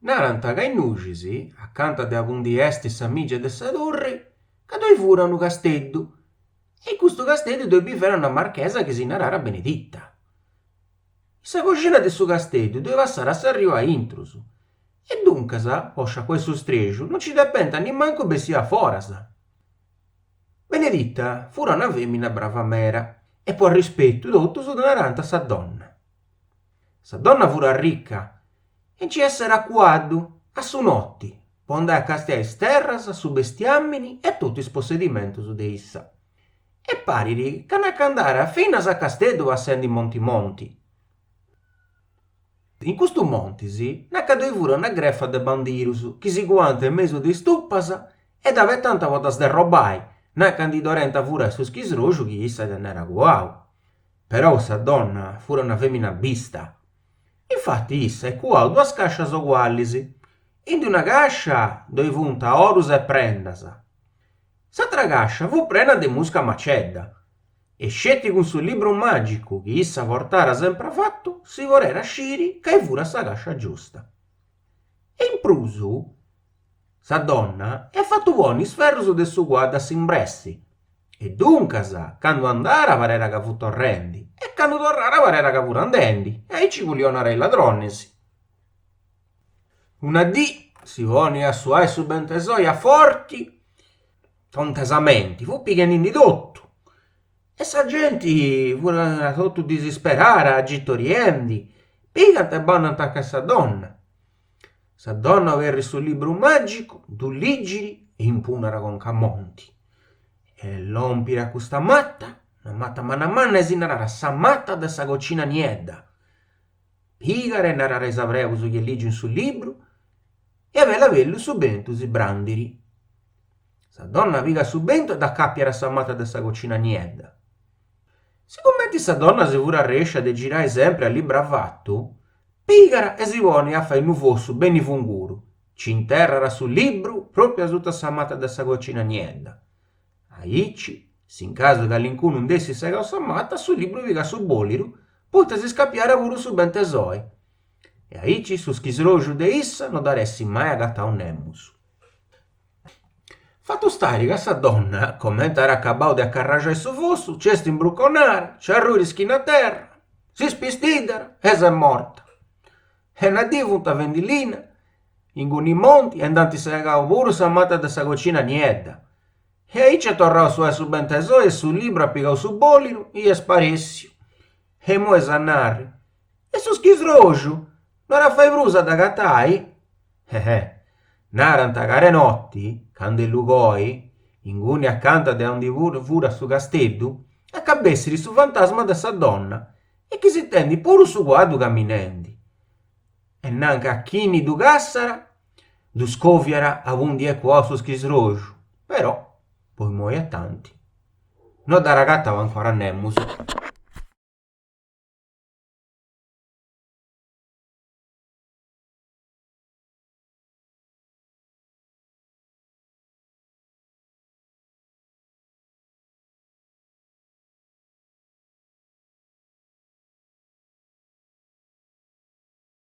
Naranta che innugisi, accanto a avundi esti s'amigia de sa torre, che doi furono un casteddu, e in questo casteddu dove viveva una marchesa che si narrara Beneditta. Sa cucina de su casteddu doveva passare a s'arrivo a intrusu, e dunque, poscia questo streggio, non ci dependa manco bessia forasa. Beneditta fu una femmina brava mera, e per rispetto tutto su naranta sa donna. Sa donna fu ricca, e ci essere acquaddu a su notti, può andare a castiare terras, su bestiammini e tutto il possedimento su de issa. E pariri che ne andare fino a Casteddu assendo i monti. In questo montisi ne cadoi pure una greffa de bandirus che si guanta in mezzo di stuppasa e dave tanta volta sderrobai, ne candidorenta pure su schisroju che issa ne era guau. Però sa donna fu una femmina bista. Infatti issa è guau due cascias ugualisi, in una cascia dove vunta orus e prendasa. S'altra cascia fu prena di musca macedda, e scetti con sul libro magico che issa portara sempre fatto, si vorrà sciri che fura sta cascia giusta. E in prusu, sa donna è fatto buoni sferruso del suo guarda s'impressi, e dunque quando andara parera che fu torrendi, e quando torrara parera che fu andendi, e ci vogliono i ladronesi. Una dì si voni a suai su bentesoia forti, contesamenti, fu pichenini tutto. E sa gente fu tutto disisperare, agittoriendi, pigante e bannant anche sa donna. Sa donna avere sul libro magico, du ligiri e impunara con cammonti. E l'ompire a questa matta, una matta manna manna esinarara sa matta da sa gocina niedda. Pigare narare sabreu su gli ligin sul libro e aveva vellu subentu si brandiri. Sa donna piga subento e da cappiare sa matta da sa gocina niedda. Siccome sa donna si pure riesce a girare sempre a libro avvatto, pigara e si vuole a fare il nufosso bene funguru. Ci interrara sul libro proprio a tutta sa matta da sa gocina niedda. Aici, se in caso che all'incuno non dessi sa cosa matta, sul libro viga su boliru, potesi scappiare pure su bentesoi. E aici su schisroju de issa non daressi mai a gatta un nemmus. Fatto stare che sa donna, come era accabato di accarraggiare su fosso, cesto imbruconare, c'arrui schina a terra, si spistidera e si è morta. E una divuta vendilina, in guni monti, e andanti se legava pure sa matta da sa cucina niedda. E aí c'è tornato su bentesoi e sul libro ha piegato su bolino e sparissi. E mo esannarri. E su schisroju, non era fai brusa da gattai? Naranta care notti, quando il lugoi, in guni accanto de onde fura su casteddu, accabessiri su fantasma de sa donna, e chi si tendi pure su guardu camminendi. E nanca a chini du gassara, du scoviara a undi e qua su schisroju, però poi muoia tanti. No da ragatta ancora nemmus.